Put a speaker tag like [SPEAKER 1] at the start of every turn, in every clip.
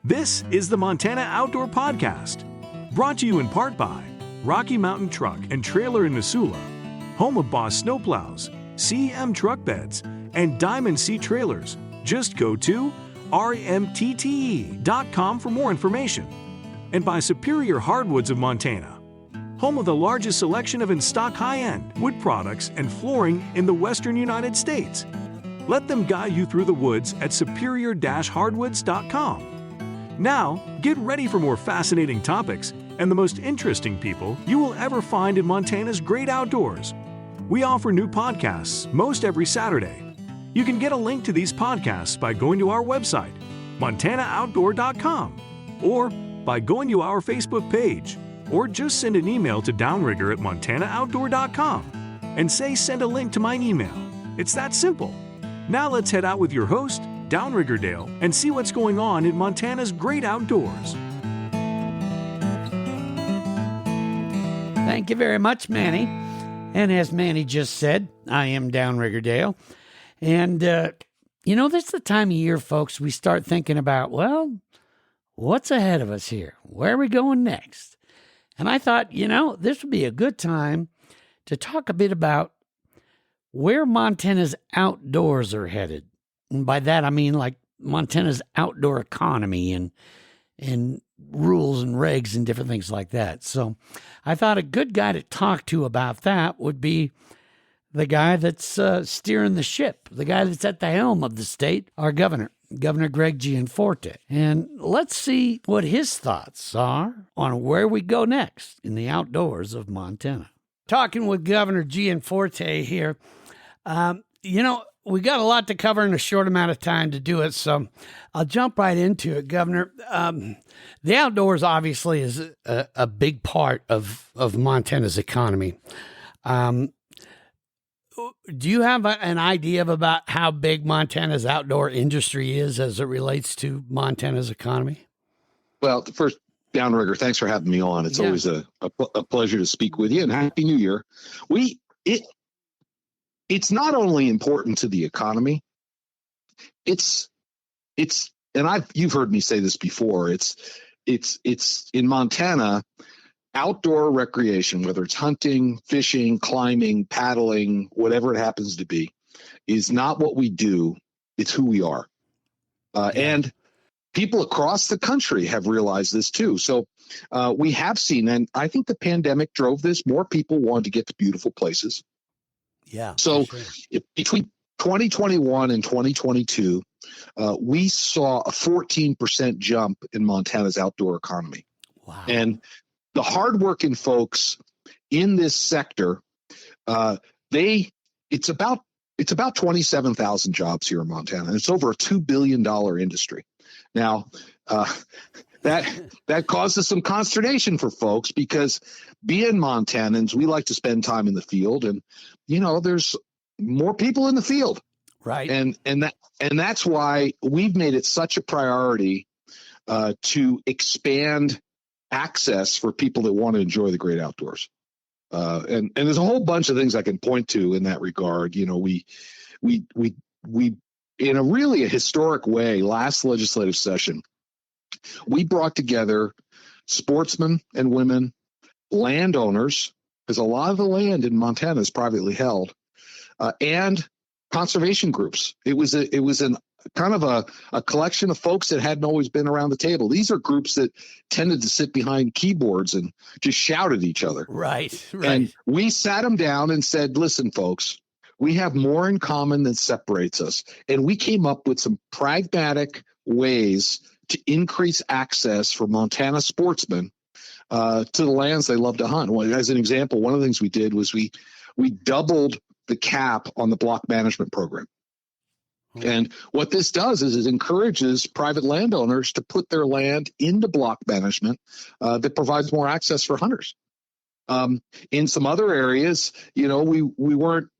[SPEAKER 1] This is the Montana Outdoor Podcast, brought to you in part by Rocky Mountain Truck and Trailer in Missoula, home of Boss Snowplows, CEM Truck Beds, and Diamond Sea Trailers. Just go to rmtte.com for more information. And by Superior Hardwoods of Montana, home of the largest selection of in-stock high-end wood products and flooring in the western United States. Let them guide you through the woods at superior-hardwoods.com. Now, get ready for more fascinating topics and the most interesting people you will ever find in Montana's great outdoors. We offer new podcasts most every Saturday. You can get a link to these podcasts by going to our website, montanooutdoor.com, or by going to our Facebook page, or just send an email to Downrigger at montanooutdoor.com and say send a link to my email. It's that simple. Now let's head out with your host, Downrigger Dale, and see what's going on in Montana's great outdoors.
[SPEAKER 2] Thank you very much, Manny. And as Manny just said, I am Downrigger Dale. And, this is the time of year, folks, we start thinking about, well, what's ahead of us here? Where are we going next? And I thought, this would be a good time to talk a bit about where Montana's outdoors are headed. And by that, I mean like Montana's outdoor economy and rules and regs and different things like that. So I thought a good guy to talk to about that would be the guy that's steering the ship, the guy that's at the helm of the state, our Governor Greg Gianforte. And let's see what his thoughts are on where we go next in the outdoors of Montana. Talking with Governor Gianforte here, we got a lot to cover in a short amount of time to do it, so I'll jump right into it, Governor. The outdoors obviously is a big part of Montana's economy. Do you have an idea about how big Montana's outdoor industry is as it relates to Montana's economy?
[SPEAKER 3] Well, first, Downrigger, thanks for having me on. It's always a pleasure to speak with you, and Happy New Year. It's not only important to the economy. You've heard me say this before. It's in Montana, outdoor recreation, whether it's hunting, fishing, climbing, paddling, whatever it happens to be, is not what we do. It's who we are. And people across the country have realized this too. So we have seen, and I think the pandemic drove this, more people wanted to get to beautiful places.
[SPEAKER 2] Yeah.
[SPEAKER 3] So between 2021 and 2022, we saw a 14% jump in Montana's outdoor economy.
[SPEAKER 2] Wow.
[SPEAKER 3] And the hardworking folks in this sector, it's about 27,000 jobs here in Montana. And it's over a $2 billion industry. Now, that causes some consternation for folks because being Montanans, we like to spend time in the field, and there's more people in the field,
[SPEAKER 2] right?
[SPEAKER 3] And that's why we've made it such a priority to expand access for people that want to enjoy the great outdoors. And there's a whole bunch of things I can point to in that regard. We in a historic way, last legislative session, we brought together sportsmen and women, landowners, because a lot of the land in Montana is privately held, and conservation groups. It was an kind of a collection of folks that hadn't always been around the table. These are groups that tended to sit behind keyboards and just shout at each other.
[SPEAKER 2] Right.
[SPEAKER 3] And we sat them down and said, listen, folks, we have more in common than separates us. And we came up with some pragmatic ways to increase access for Montana sportsmen to the lands they love to hunt. Well, as an example, one of the things we did was we doubled the cap on the block management program. And what this does is it encourages private landowners to put their land into block management that provides more access for hunters. In some other areas, we weren't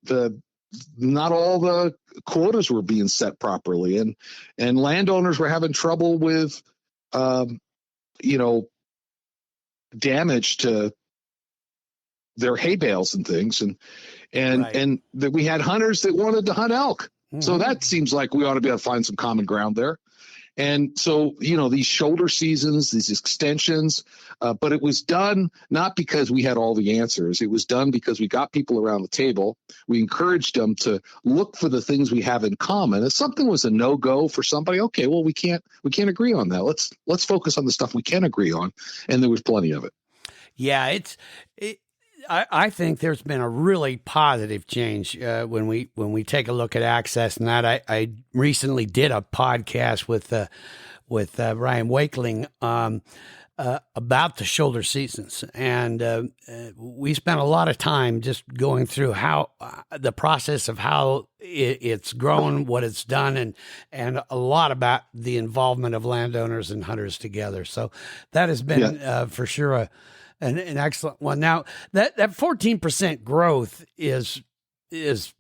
[SPEAKER 3] not all the quotas were being set properly, and landowners were having trouble with, damage to their hay bales and things, and that we had hunters that wanted to hunt elk. Mm-hmm. So that seems like we ought to be able to find some common ground there. And so, these shoulder seasons, these extensions, but it was done not because we had all the answers. It was done because we got people around the table. We encouraged them to look for the things we have in common. If something was a no-go for somebody, okay, well, we can't agree on that. Let's focus on the stuff we can agree on. And there was plenty of it.
[SPEAKER 2] Yeah, I think there's been a really positive change when we take a look at access. And that I recently did a podcast with Ryan Wakeling about the shoulder seasons, and we spent a lot of time just going through how the process of how it's grown, what it's done, and a lot about the involvement of landowners and hunters together. So that has been for sure an excellent one. Now that 14% growth is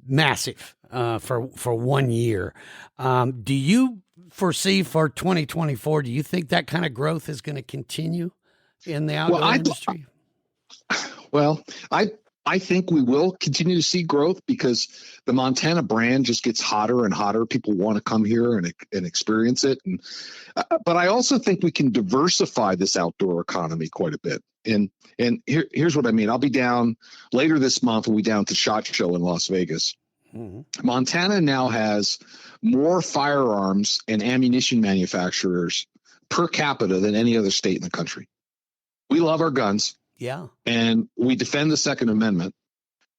[SPEAKER 2] massive for 1 year. Do you foresee for 2024? Do you think that kind of growth is going to continue in the outdoor industry?
[SPEAKER 3] Well, I think we will continue to see growth because the Montana brand just gets hotter and hotter. People want to come here and experience it. But I also think we can diversify this outdoor economy quite a bit. And here's what I mean. I'll be down later this month. We'll be down to SHOT Show in Las Vegas. Mm-hmm. Montana now has more firearms and ammunition manufacturers per capita than any other state in the country. We love our guns.
[SPEAKER 2] Yeah. And
[SPEAKER 3] we defend the Second Amendment.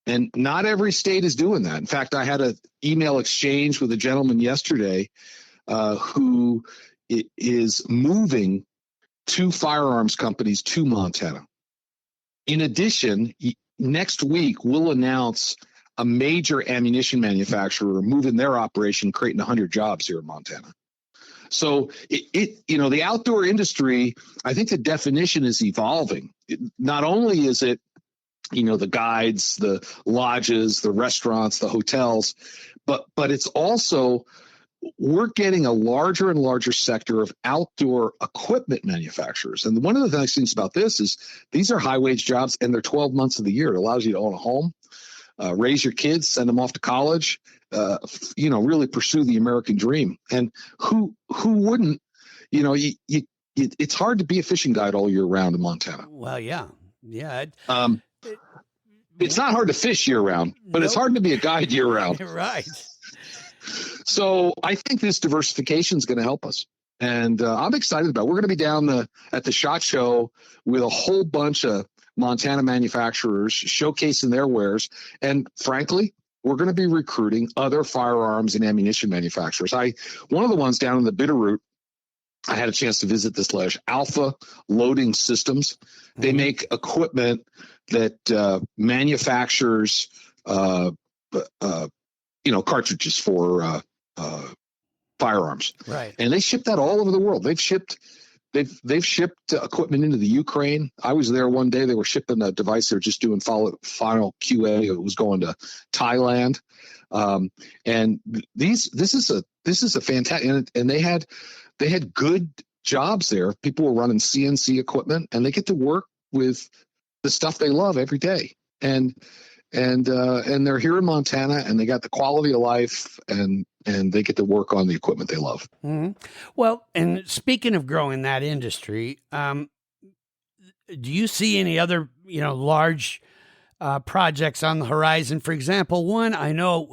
[SPEAKER 3] And not every state is doing that. In fact, I had an email exchange with a gentleman yesterday who is moving 2 firearms companies to Montana. In addition, next week, we'll announce a major ammunition manufacturer moving their operation, creating 100 jobs here in Montana. So the outdoor industry, I think the definition is evolving. Not only is it, the guides, the lodges, the restaurants, the hotels, but it's also, we're getting a larger and larger sector of outdoor equipment manufacturers. And one of the nice things about this is these are high wage jobs and they're 12 months of the year. It allows you to own a home, raise your kids, send them off to college, really pursue the American dream. And who wouldn't, it's hard to be a fishing guide all year round in Montana.
[SPEAKER 2] Well, yeah.
[SPEAKER 3] It's not hard to fish year round, but It's hard to be a guide year round.
[SPEAKER 2] Right.
[SPEAKER 3] So I think this diversification is going to help us. And I'm excited about it. We're going to be down at the SHOT Show with a whole bunch of Montana manufacturers showcasing their wares. And frankly, we're going to be recruiting other firearms and ammunition manufacturers. One of the ones down in the Bitterroot, I had a chance to visit this last Alpha Loading Systems. They make equipment that manufactures, cartridges for firearms.
[SPEAKER 2] Right.
[SPEAKER 3] And they ship that all over the world. They've shipped equipment into the Ukraine. I was there one day. They were shipping a device. They were just doing final QA. It was going to Thailand. And this is a fantastic, and they had good jobs there. People were running CNC equipment, and they get to work with the stuff they love every day. And they're here in Montana, and they got the quality of life, and they get to work on the equipment they love.
[SPEAKER 2] Mm-hmm. Well, and speaking of growing that industry, do you see any other, large projects on the horizon? For example, one I know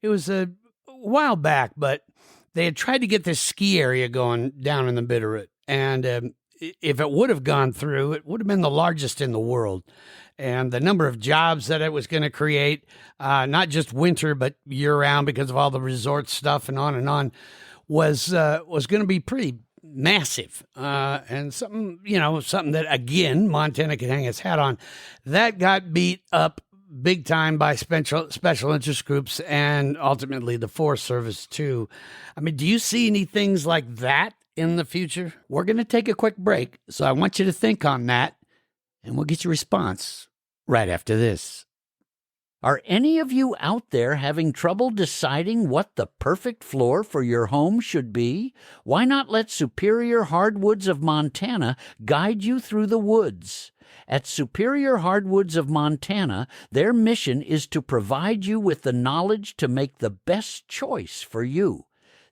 [SPEAKER 2] it was a while back, but they had tried to get this ski area going down in the Bitterroot, and if it would have gone through, it would have been the largest in the world. And the number of jobs that it was going to create, not just winter, but year round because of all the resort stuff and on, was going to be pretty massive. And something that, again, Montana could hang its hat on. That got beat up big time by special interest groups and ultimately the Forest Service too. I mean, do you see any things like that in the future? We're going to take a quick break, so I want you to think on that, and we'll get your response right after this. Are any of you out there having trouble deciding what the perfect floor for your home should be? Why not let Superior Hardwoods of Montana guide you through the woods? At Superior Hardwoods of Montana, their mission is to provide you with the knowledge to make the best choice for you.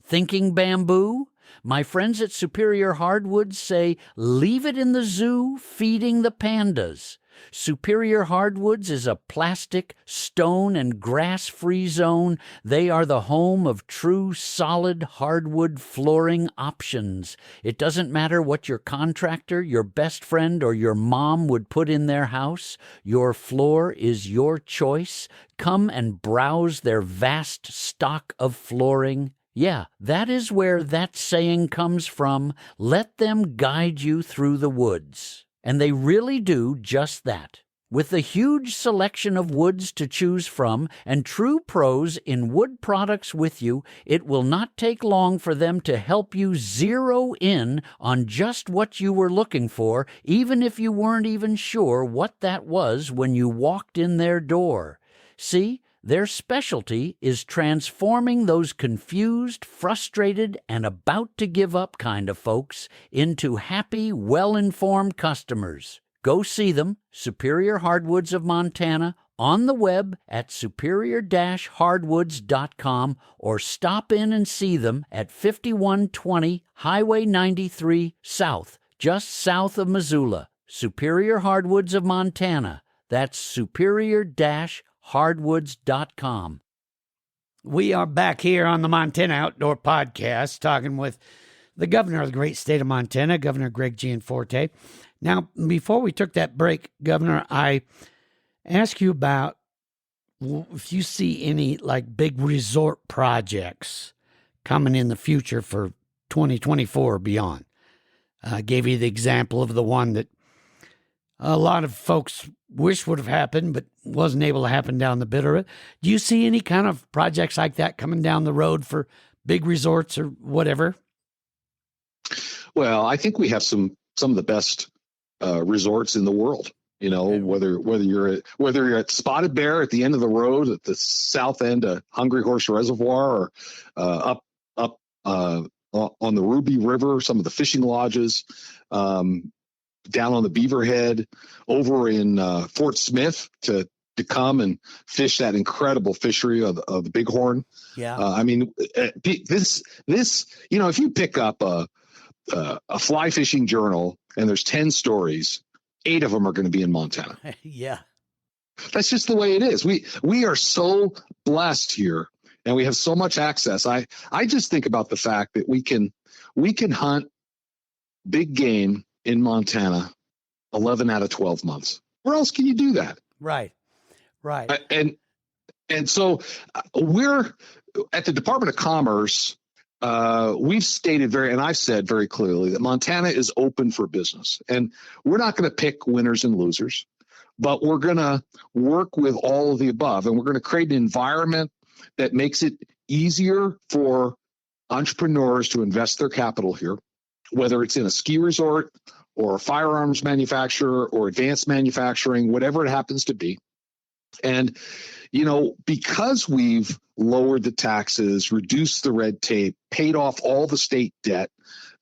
[SPEAKER 2] Thinking bamboo? My friends at Superior Hardwoods say, leave it in the zoo feeding the pandas. Superior Hardwoods is a plastic, stone, and grass-free zone. They are the home of true, solid hardwood flooring options. It doesn't matter what your contractor, your best friend, or your mom would put in their house. Your floor is your choice. Come and browse their vast stock of flooring. Yeah, that is where that saying comes from. Let them guide you through the woods. And they really do just that. With a huge selection of woods to choose from and true pros in wood products with you, it will not take long for them to help you zero in on just what you were looking for, even if you weren't even sure what that was when you walked in their door. See? Their specialty is transforming those confused, frustrated, and about to give up kind of folks into happy, well-informed customers. Go see them, Superior Hardwoods of Montana, on the web at superior-hardwoods.com, or stop in and see them at 5120 Highway 93 South, just south of Missoula. Superior Hardwoods of Montana. That's superior-hardwoods.com. We are back here on the Montana Outdoor Podcast talking with the governor of the great state of Montana, Governor Greg Gianforte. Now, before we took that break, Governor, I asked you about if you see any like big resort projects coming in the future for 2024 or beyond. I gave you the example of the one that a lot of folks wish would have happened, but wasn't able to happen down the Bitterroot. Do you see any kind of projects like that coming down the road for big resorts or whatever?
[SPEAKER 3] Well, I think we have some of the best resorts in the world. You know, whether you're at Spotted Bear at the end of the road at the south end of Hungry Horse Reservoir, or up on the Ruby River, some of the fishing lodges, down on the Beaverhead, over in Fort Smith to come and fish that incredible fishery of the bighorn.
[SPEAKER 2] Yeah,
[SPEAKER 3] I mean, this you know, if you pick up a fly fishing journal and there's 10 stories, 8 of them are going to be in Montana.
[SPEAKER 2] Yeah,
[SPEAKER 3] that's just the way it is. We are so blessed here, and we have so much access. I just think about the fact that we can hunt big game in Montana 11 out of 12 months. Where else can you do that?
[SPEAKER 2] Right.
[SPEAKER 3] And so we're at the Department of Commerce. We've stated and I've said very clearly that Montana is open for business, and we're not going to pick winners and losers, but we're going to work with all of the above, and we're going to create an environment that makes it easier for entrepreneurs to invest their capital here, whether it's in a ski resort or a firearms manufacturer or advanced manufacturing, whatever it happens to be. And, you know, because we've lowered the taxes, reduced the red tape, paid off all the state debt,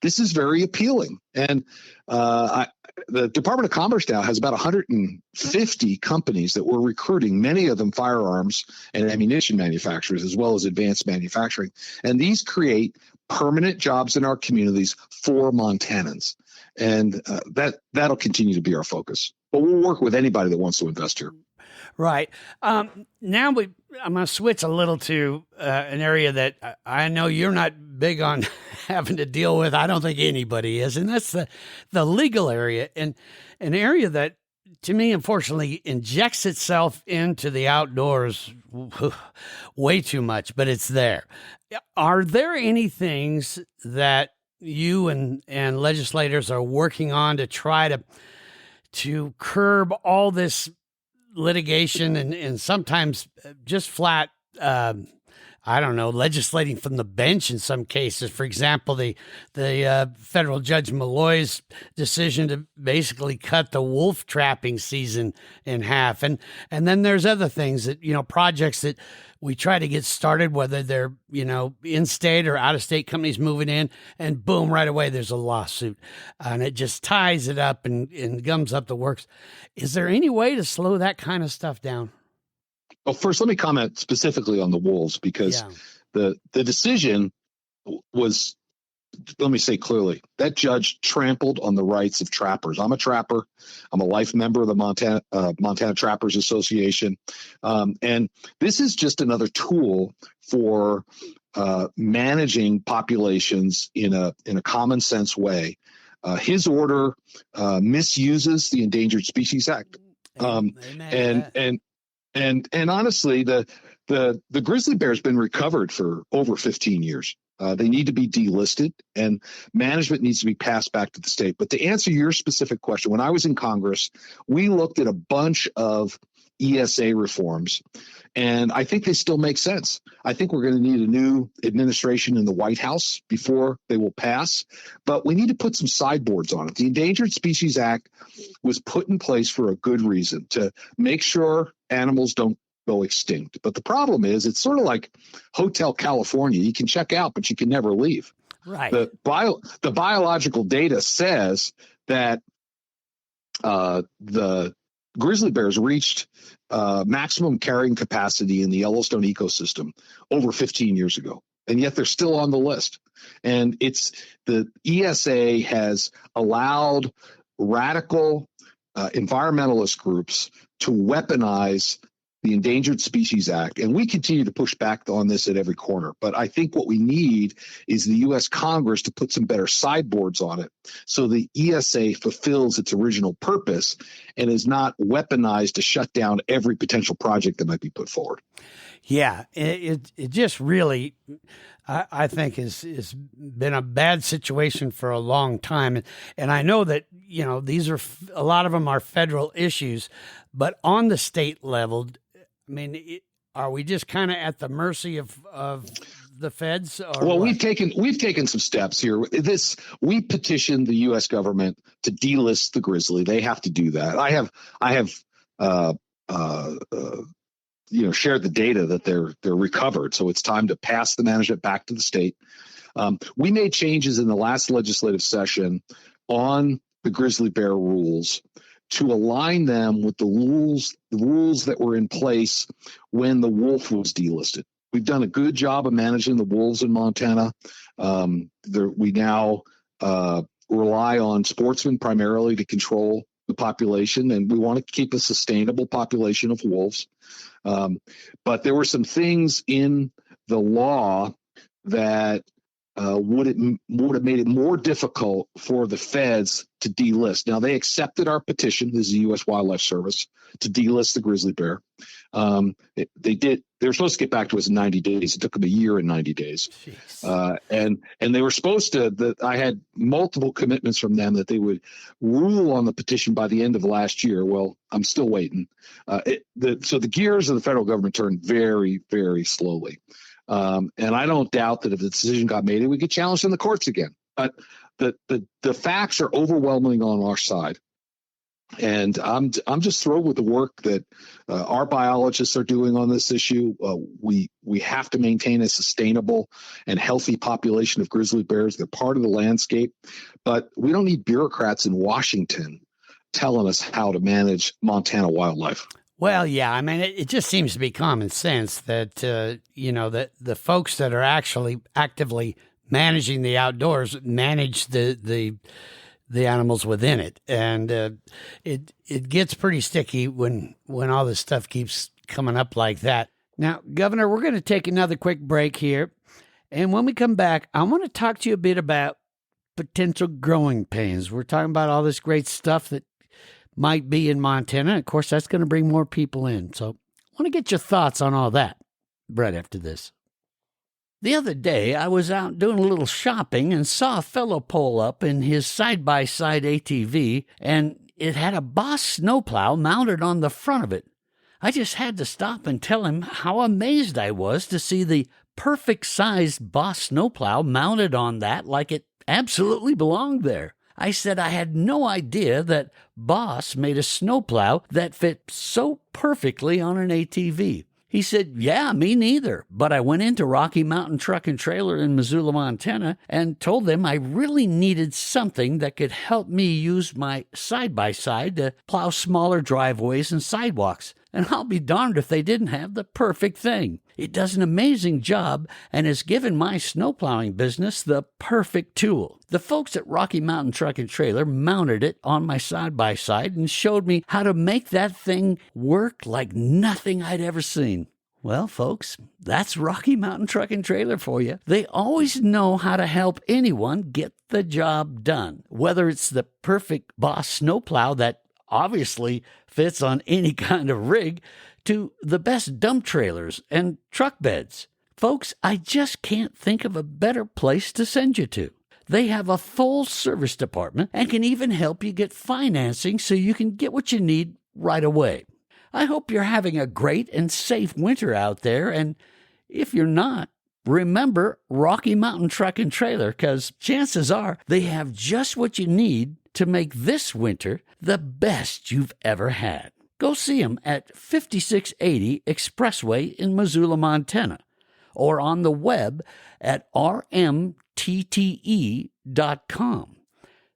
[SPEAKER 3] this is very appealing. And the Department of Commerce now has about 150 companies that we're recruiting, many of them firearms and ammunition manufacturers, as well as advanced manufacturing. And these create permanent jobs in our communities for Montanans. And that'll continue to be our focus. But we'll work with anybody that wants to invest here.
[SPEAKER 2] Right. Now I'm going to switch a little to an area that I know you're not big on having to deal with. I don't think anybody is, and that's the legal area, and an area that, to me, unfortunately, injects itself into the outdoors way too much, but it's there. Are there any things that you and legislators are working on to try to curb all this litigation and sometimes just flat, I don't know, legislating from the bench in some cases? For example, the federal Judge Malloy's decision to basically cut the wolf trapping season in half. And then there's other things that, you know, projects that we try to get started, whether they're, you know, in-state or out-of-state companies moving in, and boom, right away there's a lawsuit. And it just ties it up and gums up the works. Is there any way to slow that kind of stuff down?
[SPEAKER 3] Well, first, let me comment specifically on the wolves, because the decision was let me say clearly, that judge trampled on the rights of trappers. I'm a trapper. I'm a life member of the Montana Trappers Association. And this is just another tool for managing populations in a common sense way. His order misuses the Endangered Species Act. And honestly, the grizzly bear has been recovered for over 15 years. They need to be delisted, and management needs to be passed back to the state. But to answer your specific question, when I was in Congress, we looked at a bunch of ESA reforms, and I think they still make sense. I think we're going to need a new administration in the White House before they will pass, but we need to put some sideboards on it. The Endangered Species Act was put in place for a good reason, to make sure animals don't go extinct. But the problem is, it's sort of like Hotel California. You can check out, but you can never leave.
[SPEAKER 2] Right.
[SPEAKER 3] The biological data says that the grizzly bears reached maximum carrying capacity in the Yellowstone ecosystem over 15 years ago, and yet they're still on the list. And it's the ESA has allowed radical environmentalist groups to weaponize the Endangered Species Act, and we continue to push back on this at every corner. But I think what we need is the U.S. Congress to put some better sideboards on it, so the ESA fulfills its original purpose and is not weaponized to shut down every potential project that might be put forward.
[SPEAKER 2] Yeah, it just really, I think, has been a bad situation for a long time. And I know that, these are, a lot of them are federal issues, but on the state level, I mean, are we just kind of at the mercy of the feds? Or
[SPEAKER 3] well,
[SPEAKER 2] what?
[SPEAKER 3] we've taken some steps here. We petitioned the U.S. government to delist the grizzly. They have to do that. I have shared the data that they're recovered. So it's time to pass the management back to the state. We made changes in the last legislative session on the grizzly bear rules to align them with the rules that were in place when the wolf was delisted. We've done a good job of managing the wolves in Montana. We now rely on sportsmen primarily to control the population, and we want to keep a sustainable population of wolves. But there were some things in the law that would have made it more difficult for the feds to delist. Now, they accepted our petition, this is the U.S. Wildlife Service, to delist the grizzly bear. They did. They were supposed to get back to us in 90 days. It took them a year and 90 days. And they were supposed to, I had multiple commitments from them that they would rule on the petition by the end of last year. Well, I'm still waiting. So the gears of the federal government turned very, very slowly. And I don't doubt that if the decision got made, it would get challenged in the courts again. But the facts are overwhelming on our side. And I'm just thrilled with the work that our biologists are doing on this issue. We have to maintain a sustainable and healthy population of grizzly bears. They're part of the landscape, but we don't need bureaucrats in Washington telling us how to manage Montana wildlife.
[SPEAKER 2] Well, yeah, I mean, it just seems to be common sense that, that the folks that are actually actively managing the outdoors manage the animals within it. And it gets pretty sticky when all this stuff keeps coming up like that. Now, Governor, we're going to take another quick break here. And when we come back, I want to talk to you a bit about potential growing pains. We're talking about all this great stuff that might be in Montana. Of course, that's going to bring more people in. So I want to get your thoughts on all that right after this. The other day, I was out doing a little shopping and saw a fellow pull up in his side-by-side ATV, and it had a Boss snowplow mounted on the front of it. I just had to stop and tell him how amazed I was to see the perfect-sized Boss snowplow mounted on that like it absolutely belonged there. I said I had no idea that Boss made a snowplow that fit so perfectly on an ATV. He said, yeah, me neither. But I went into Rocky Mountain Truck and Trailer in Missoula, Montana, and told them I really needed something that could help me use my side-by-side to plow smaller driveways and sidewalks. And I'll be darned if they didn't have the perfect thing. It does an amazing job and has given my snowplowing business the perfect tool. The folks at Rocky Mountain Truck and Trailer mounted it on my side-by-side and showed me how to make that thing work like nothing I'd ever seen. Well, folks, that's Rocky Mountain Truck and Trailer for you. They always know how to help anyone get the job done, whether it's the perfect Boss snowplow that obviously fits on any kind of rig, to the best dump trailers and truck beds. Folks, I just can't think of a better place to send you to. They have a full service department and can even help you get financing so you can get what you need right away. I hope you're having a great and safe winter out there, and if you're not, remember Rocky Mountain Truck and Trailer, because chances are they have just what you need to make this winter the best you've ever had. Go see them at 5680 Expressway in Missoula, Montana, or on the web at rmtte.com.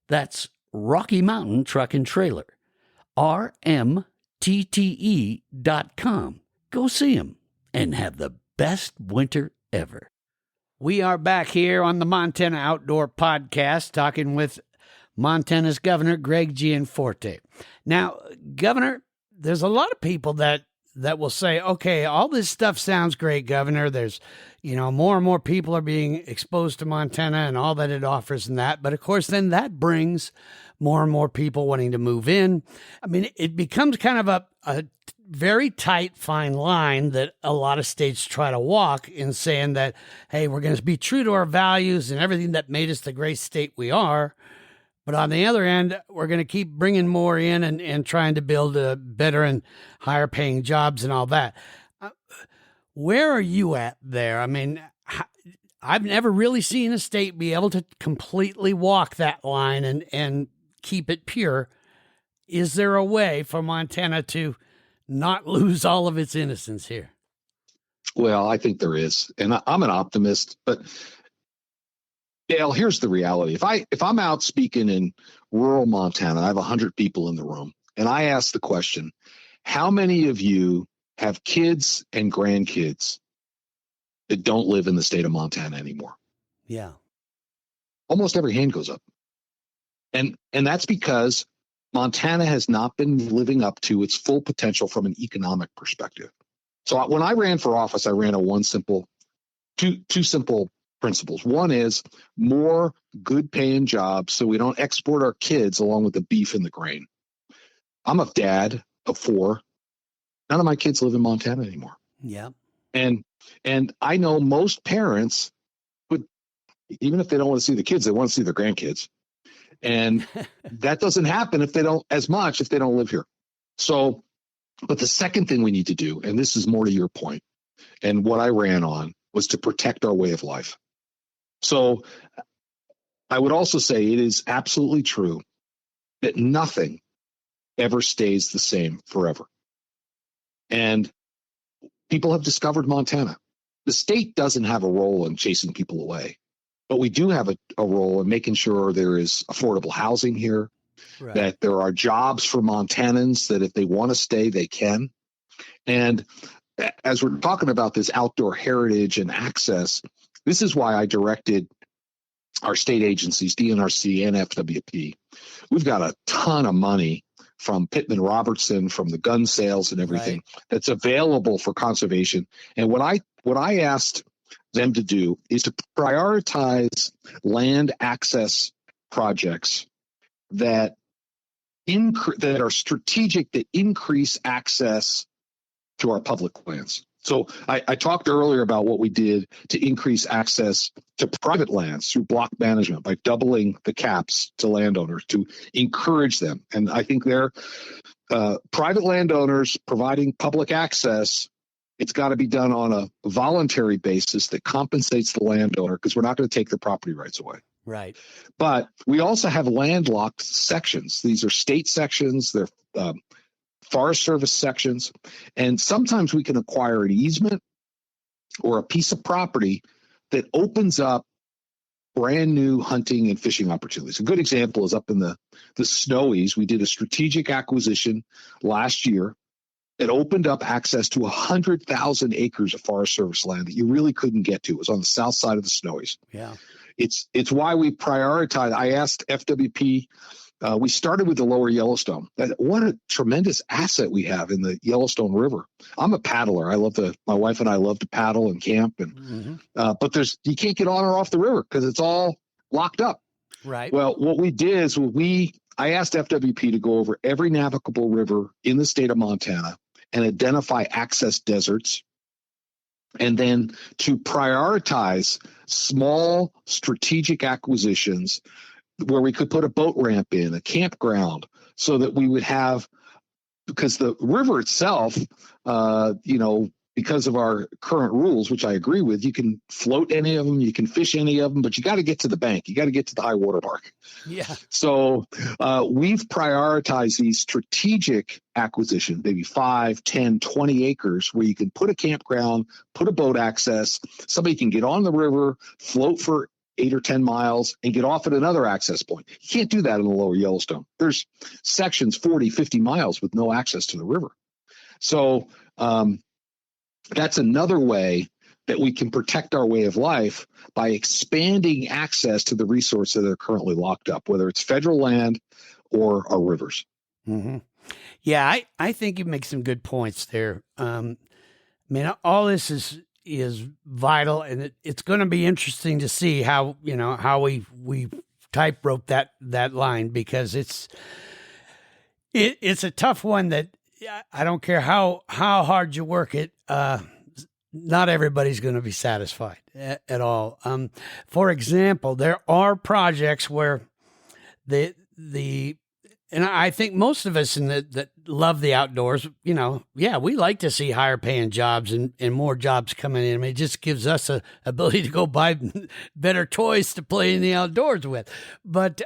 [SPEAKER 2] That's Rocky Mountain Truck and Trailer, rmtte.com. Go see them and have the best winter ever. We are back here on the Montana Outdoor Podcast talking with Montana's Governor Greg Gianforte. Now, Governor, there's a lot of people that will say, okay, all this stuff sounds great, Governor. There's, more and more people are being exposed to Montana and all that it offers and that. But of course, then that brings more and more people wanting to move in. I mean, it becomes kind of a very tight, fine line that a lot of states try to walk in saying that, hey, we're going to be true to our values and everything that made us the great state we are. But on the other end, we're going to keep bringing more in and trying to build better and higher paying jobs and all that. Where are you at there? I mean, I've never really seen a state be able to completely walk that line and keep it pure. Is there a way for Montana to not lose all of its innocence here?
[SPEAKER 3] Well, I think there is. And I'm an optimist, but Dale, here's the reality. If I'm out speaking in rural Montana, I have 100 people in the room, and I ask the question, how many of you have kids and grandkids that don't live in the state of Montana anymore?
[SPEAKER 2] Yeah.
[SPEAKER 3] Almost every hand goes up. And that's because Montana has not been living up to its full potential from an economic perspective. So when I ran for office, I ran on two simple principles. One is more good paying jobs so we don't export our kids along with the beef and the grain. I'm a dad of 4. None of my kids live in Montana anymore.
[SPEAKER 2] Yeah.
[SPEAKER 3] And I know most parents would, even if they don't want to see the kids, they want to see their grandkids. And that doesn't happen if they don't live here. So, but the second thing we need to do, and this is more to your point, and what I ran on, was to protect our way of life. So I would also say it is absolutely true that nothing ever stays the same forever. And people have discovered Montana. The state doesn't have a role in chasing people away, but we do have a role in making sure there is affordable housing here, right, that there are jobs for Montanans, that if they want to stay, they can. And as we're talking about this outdoor heritage and access, this is why I directed our state agencies, DNRC and FWP. We've got a ton of money from Pittman Robertson, from the gun sales and everything, right, that's available for conservation. And what I asked them to do is to prioritize land access projects that are strategic, that increase access to our public lands. So I talked earlier about what we did to increase access to private lands through block management by doubling the caps to landowners to encourage them. And I think they're private landowners providing public access. It's got to be done on a voluntary basis that compensates the landowner, because we're not going to take their property rights away.
[SPEAKER 2] Right.
[SPEAKER 3] But we also have landlocked sections. These are state sections. They're Forest Service sections. And sometimes we can acquire an easement or a piece of property that opens up brand new hunting and fishing opportunities. A good example is up in the Snowies. We did a strategic acquisition last year it opened up access to 100,000 acres of Forest Service land that you really couldn't get to. It was on the south side of the Snowies.
[SPEAKER 2] Yeah.
[SPEAKER 3] It's why we prioritize. I asked FWP. We started with the lower Yellowstone. What a tremendous asset we have in the Yellowstone River. I'm a paddler. My wife and I love to paddle and camp, and but you can't get on or off the river because it's all locked up.
[SPEAKER 2] Right.
[SPEAKER 3] Well, what we did is I asked FWP to go over every navigable river in the state of Montana and identify access deserts, and then to prioritize small strategic acquisitions where we could put a boat ramp in, a campground, so that we would have, because the river itself, because of our current rules, which I agree with, you can float any of them, you can fish any of them, but you got to get to the bank. You got to get to the high water mark.
[SPEAKER 2] Yeah.
[SPEAKER 3] So we've prioritized these strategic acquisitions, maybe 5, 10, 20 acres, where you can put a campground, put a boat access, somebody can get on the river, float for 8 or 10 miles, and get off at another access point. You can't do that in the lower Yellowstone. There's sections 40, 50 miles with no access to the river. So that's another way that we can protect our way of life by expanding access to the resources that are currently locked up, whether it's federal land or our rivers.
[SPEAKER 2] Mm-hmm. Yeah, I think you make some good points there. All this is vital, and it's going to be interesting to see how we type-wrote that line, because it's a tough one that I don't care how hard you work it. Not everybody's going to be satisfied at all. For example, there are projects where and I think most of us that love the outdoors, we like to see higher paying jobs and more jobs coming in. I mean, it just gives us a ability to go buy better toys to play in the outdoors with. But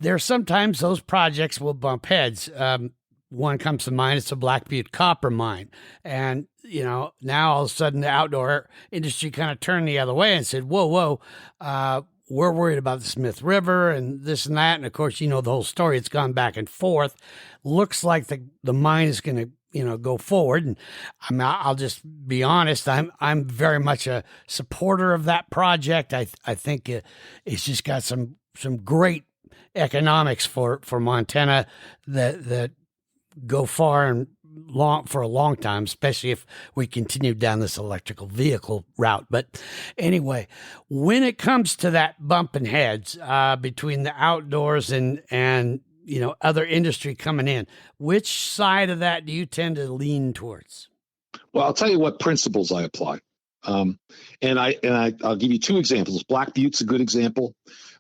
[SPEAKER 2] there are sometimes those projects will bump heads. One comes to mind, it's a Black Butte copper mine. And, now all of a sudden the outdoor industry kind of turned the other way and said, whoa, we're worried about the Smith River and this and that. And of course, the whole story, it's gone back and forth. Looks like the mine is going to, go forward. And I'll just be honest. I'm very much a supporter of that project. I think it's just got some great economics for Montana that go far and long for a long time, especially if we continue down this electrical vehicle route. But anyway, when it comes to that bumping heads between the outdoors and other industry coming in, which side of that do you tend to lean towards?
[SPEAKER 3] Well, I'll tell you what principles I apply. And I'll give you 2 examples. Black Butte's a good example.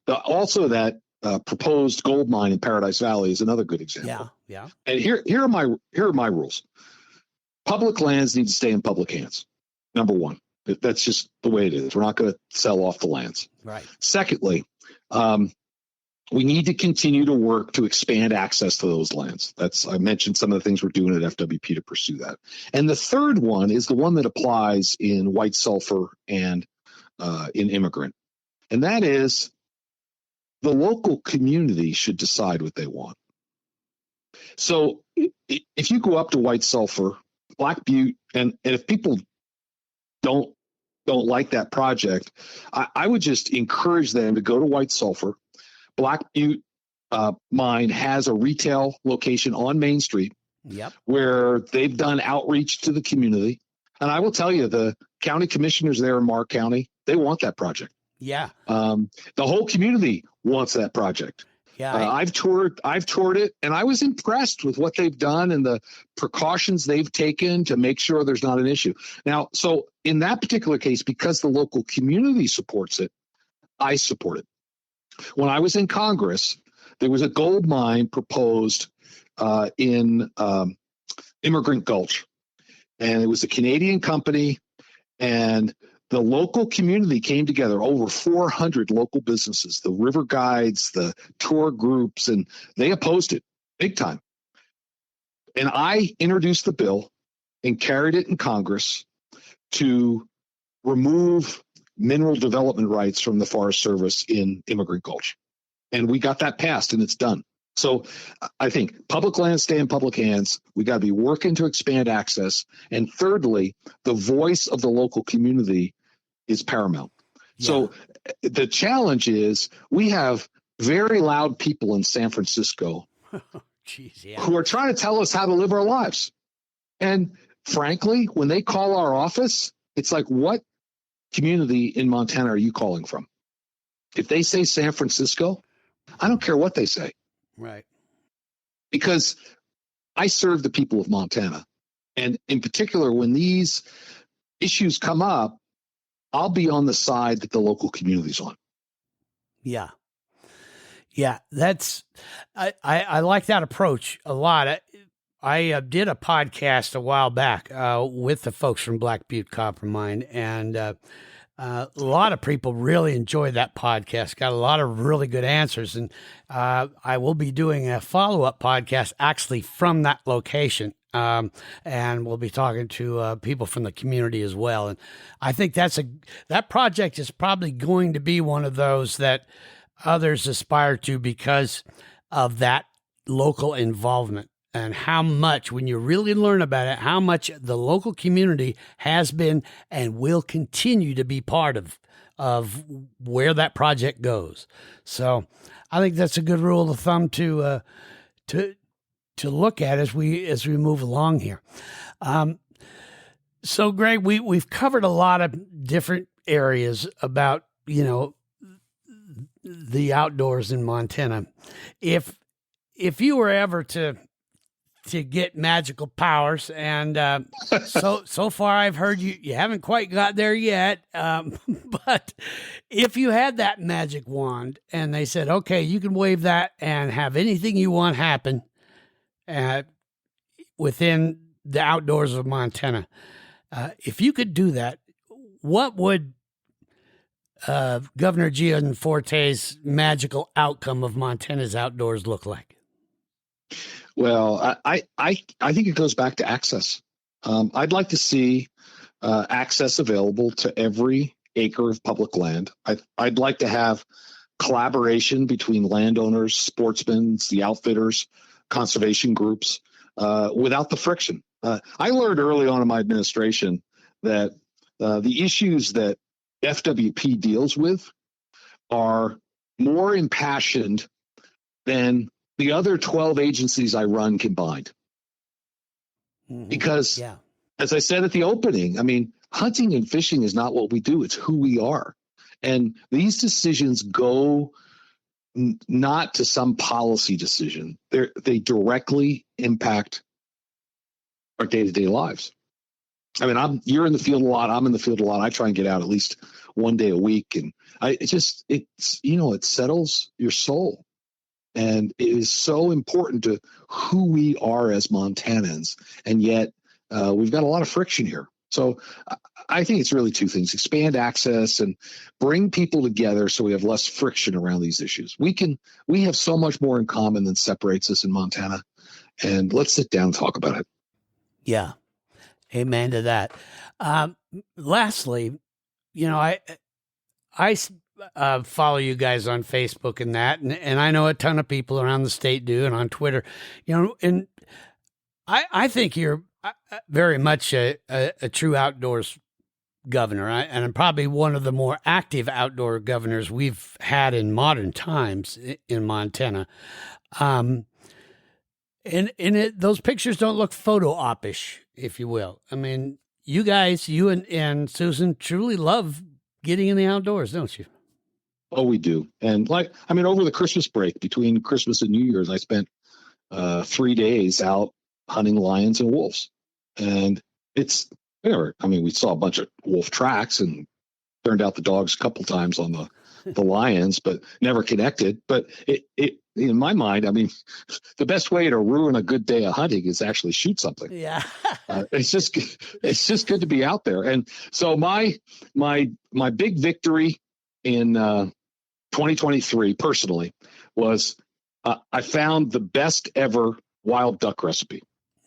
[SPEAKER 3] Also that proposed gold mine in Paradise Valley is another good example.
[SPEAKER 2] Yeah.
[SPEAKER 3] And here are my rules. Public lands need to stay in public hands. Number one, that's just the way it is. We're not going to sell off the lands.
[SPEAKER 2] Right.
[SPEAKER 3] Secondly, we need to continue to work to expand access to those lands. I mentioned some of the things we're doing at FWP to pursue that. And the third one is the one that applies in White Sulphur and in Immigrant. And that is, the local community should decide what they want. So if you go up to White Sulphur, Black Butte, and if people don't like that project, I would just encourage them to go to White Sulphur. Black Butte mine has a retail location on Main Street.
[SPEAKER 2] Yep.
[SPEAKER 3] Where they've done outreach to the community. And I will tell you, the county commissioners there in Mark County, they want that project.
[SPEAKER 2] Yeah.
[SPEAKER 3] The whole community wants that project.
[SPEAKER 2] Yeah.
[SPEAKER 3] I've toured it, and I was impressed with what they've done and the precautions they've taken to make sure there's not an issue. Now, so in that particular case, because the local community supports it, I support it. When I was in Congress, there was a gold mine proposed in Immigrant Gulch, and it was a Canadian company, and the local community came together, over 400 local businesses, the river guides, the tour groups, and they opposed it big time. And I introduced the bill and carried it in Congress to remove mineral development rights from the Forest Service in Immigrant Gulch. And we got that passed, and it's done. So I think public lands stay in public hands. We got to be working to expand access. And thirdly, the voice of the local community is paramount.
[SPEAKER 2] Yeah.
[SPEAKER 3] So the challenge is we have very loud people in San Francisco
[SPEAKER 2] Jeez, yeah.
[SPEAKER 3] who are trying to tell us how to live our lives. And frankly, when they call our office, it's like, what community in Montana are you calling from? If they say San Francisco, I don't care what they say.
[SPEAKER 2] Right.
[SPEAKER 3] Because I serve the people of Montana. And in particular, when these issues come up, I'll be on the side that the local community's on.
[SPEAKER 2] Yeah. Yeah, I like that approach a lot. I did a podcast a while back with the folks from Black Butte Copper Mine, and a lot of people really enjoyed that podcast. Got a lot of really good answers, and I will be doing a follow-up podcast actually from that location, and we'll be talking to people from the community as well. And I think that project is probably going to be one of those that others aspire to because of that local involvement and how much, when you really learn about it, how much the local community has been and will continue to be part of where that project goes. So I think that's a good rule of thumb to look at as we move along here. So Greg, we've covered a lot of different areas about, the outdoors in Montana. If you were ever to get magical powers, and so far I've heard you haven't quite got there yet, but if you had that magic wand and they said, okay, you can wave that and have anything you want happen within the outdoors of Montana, if you could do that, what would Governor Gianforte's magical outcome of Montana's outdoors look like?
[SPEAKER 3] Well, I think it goes back to access. I'd like to see access available to every acre of public land. I'd like to have collaboration between landowners, sportsmen, the outfitters, conservation groups, without the friction. I learned early on in my administration that the issues that FWP deals with are more impassioned than the other 12 agencies I run combined. Mm-hmm. Because, as I said at the opening, I mean, hunting and fishing is not what we do. It's who we are. And these decisions go not to some policy decision. They directly impact our day-to-day lives. I mean, you're in the field a lot. I'm in the field a lot. I try and get out at least one day a week. And it settles your soul. And it is so important to who we are as Montanans. And yet we've got a lot of friction here. So I think it's really two things: expand access and bring people together so we have less friction around these issues. We have so much more in common than separates us in Montana. And let's sit down and talk about it.
[SPEAKER 2] Yeah. Amen to that. Lastly, I follow you guys on Facebook and that, and I know a ton of people around the state do, and on Twitter, and I think you're very much a true outdoors governor, and I'm probably one of the more active outdoor governors we've had in modern times in Montana. Those pictures don't look photo op-ish, if you will. I mean, you guys, you and Susan truly love getting in the outdoors, don't you?
[SPEAKER 3] Oh, we do. And over the Christmas break, between Christmas and New Year's, I spent 3 days out hunting lions and wolves. And we saw a bunch of wolf tracks and turned out the dogs a couple times on the lions, but never connected. But it in my mind, I mean, the best way to ruin a good day of hunting is actually shoot something.
[SPEAKER 2] Yeah.
[SPEAKER 3] It's just good to be out there. And so my big victory in 2023 personally was I found the best ever wild duck recipe.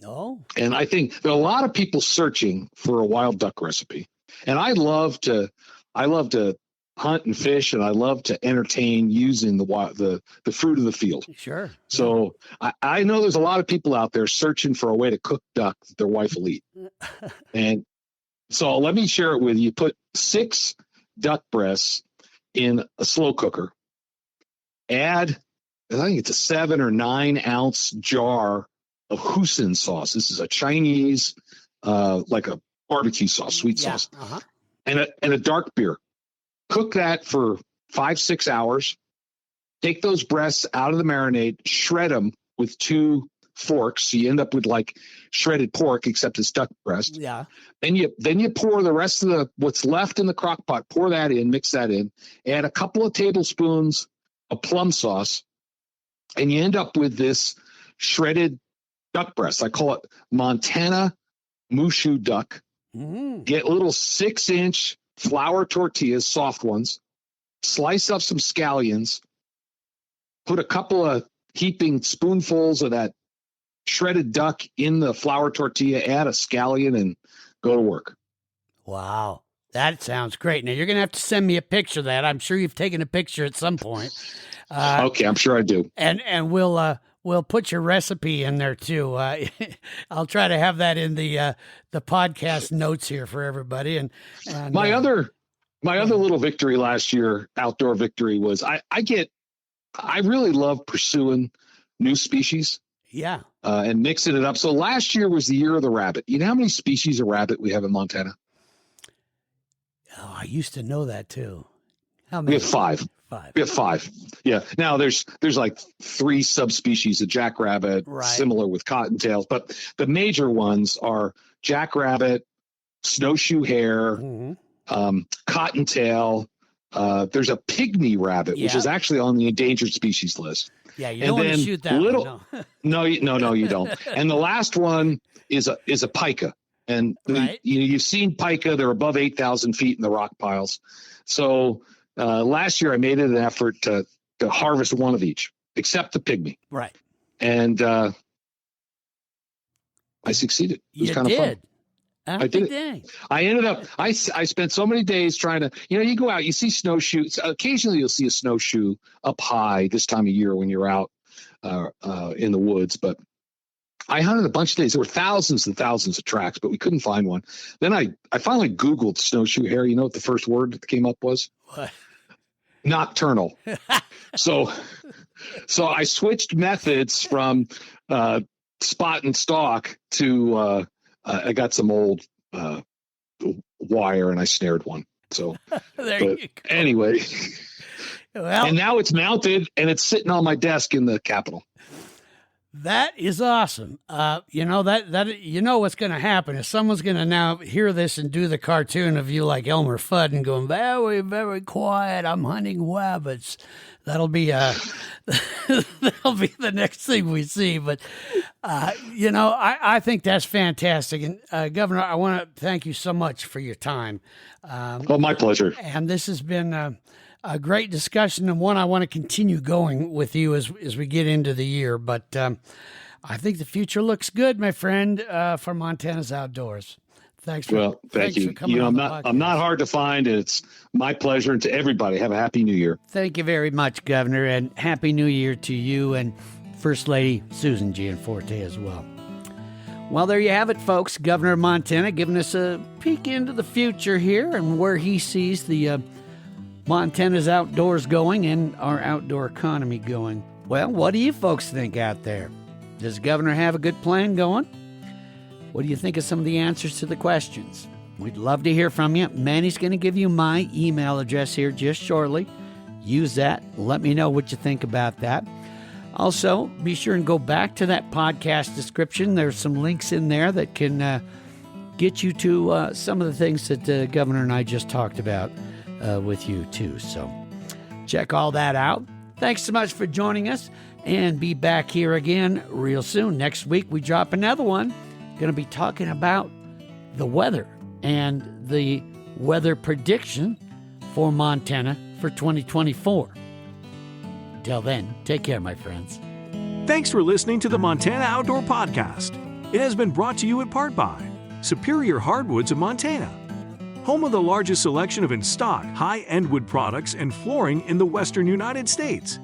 [SPEAKER 2] Oh.
[SPEAKER 3] And I think there are a lot of people searching for a wild duck recipe. And I love to hunt and fish, and I love to entertain using the fruit of the field.
[SPEAKER 2] Sure.
[SPEAKER 3] So I know there's a lot of people out there searching for a way to cook duck that their wife will eat. And so let me share it with you. Put 6 duck breasts in a slow cooker. Add, I think it's a 7 or 9 ounce jar of hoisin sauce. This is a Chinese, like a barbecue sauce, sweet sauce, and a dark beer. Cook that for 5-6 hours. Take those breasts out of the marinade, shred them with 2 forks, so you end up with like shredded pork, except it's duck breast.
[SPEAKER 2] Yeah.
[SPEAKER 3] Then you pour the rest of what's left in the crock pot. Pour that in, mix that in. Add a couple of tablespoons of plum sauce, and you end up with this shredded duck breast. I call it Montana Mushu duck. Get little 6-inch flour tortillas, soft ones. Slice up some scallions. Put a couple of heaping spoonfuls of that shredded duck in the flour tortilla. Add a scallion and go to work.
[SPEAKER 2] Wow. That sounds great. Now, you're going to have to send me a picture of that. I'm sure you've taken a picture at some point.
[SPEAKER 3] Okay, I'm sure I do.
[SPEAKER 2] And we'll put your recipe in there, too. I'll try to have that in the podcast notes here for everybody. And
[SPEAKER 3] my other little victory last year, outdoor victory, was I really love pursuing new species.
[SPEAKER 2] Yeah.
[SPEAKER 3] And mixing it up. So last year was the year of the rabbit. You know how many species of rabbit we have in Montana?
[SPEAKER 2] Oh, I used to know that too. How many?
[SPEAKER 3] We have 5.
[SPEAKER 2] 5.
[SPEAKER 3] We have 5. Yeah. Now there's like 3 subspecies of jackrabbit, similar with cottontails, but the major ones are jackrabbit, snowshoe hare, cottontail. There's a pygmy rabbit, which is actually on the endangered species list.
[SPEAKER 2] Yeah, you don't want to shoot that one.
[SPEAKER 3] No, you don't. And the last one is a pica. And you've seen pica. They're above 8,000 feet in the rock piles. So last year I made it an effort to harvest one of each, except the pygmy.
[SPEAKER 2] Right.
[SPEAKER 3] And I succeeded. It was kind of fun. I did it. I ended up, I spent so many days trying to, you go out, you see snowshoes. Occasionally you'll see a snowshoe up high this time of year when you're out in the woods. But I hunted a bunch of days. There were thousands and thousands of tracks, but we couldn't find one. Then I finally Googled snowshoe hare. You know what the first word that came up was?
[SPEAKER 2] What?
[SPEAKER 3] Nocturnal. So I switched methods from spot and stalk to I got some old wire and I snared one. So
[SPEAKER 2] there you go.
[SPEAKER 3] Anyway,
[SPEAKER 2] well,
[SPEAKER 3] and now it's mounted and it's sitting on my desk in the Capitol.
[SPEAKER 2] That is awesome. You know what's going to happen is someone's going to now hear this and do the cartoon of you like Elmer Fudd and going very, very quiet. I'm hunting wabbits. That'll be that'll be the next thing we see. But I think that's fantastic. And Governor, I want to thank you so much for your time.
[SPEAKER 3] My pleasure.
[SPEAKER 2] And this has been a great discussion, and one I want to continue going with you as we get into the year. But I think the future looks good, my friend, for Montana's Outdoors. Thank you.
[SPEAKER 3] For coming on the podcast. I'm not hard to find. It's my pleasure, and to everybody, have a happy New Year.
[SPEAKER 2] Thank you very much, Governor, and happy New Year to you and First Lady Susan Gianforte as well. Well, there you have it, folks. Governor of Montana giving us a peek into the future here and where he sees the Montana's outdoors going and our outdoor economy going. Well, what do you folks think out there? Does the governor have a good plan going? What do you think of some of the answers to the questions? We'd love to hear from you. Manny's going to give you my email address here just shortly. Use that. Let me know what you think about that. Also, be sure and go back to that podcast description. There's some links in there that can get you to some of the things that the governor and I just talked about with you too. So check all that out. Thanks so much for joining us, and be back here again real soon. Next week we drop another one. Going to be talking about the weather and the weather prediction for Montana for 2024. Till then, take care, my friends.
[SPEAKER 1] Thanks for listening to the Montana Outdoor Podcast. It has been brought to you in part by Superior Hardwoods of Montana, home of the largest selection of in-stock high-end wood products and flooring in the western United States.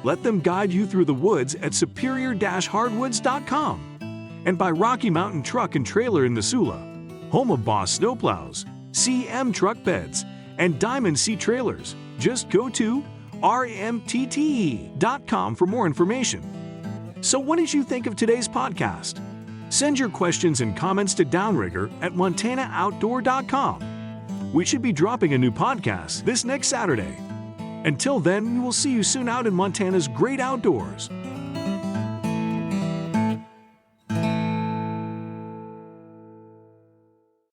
[SPEAKER 1] Let them guide you through the woods at superior-hardwoods.com. And by Rocky Mountain Truck and Trailer in Missoula, home of Boss Snowplows, CM Truck Beds, and Diamond Sea Trailers. Just go to rmtte.com for more information. So what did you think of today's podcast? Send your questions and comments to Downrigger at montanooutdoor.com. We should be dropping a new podcast this next Saturday. Until then, we will see you soon out in Montana's great outdoors.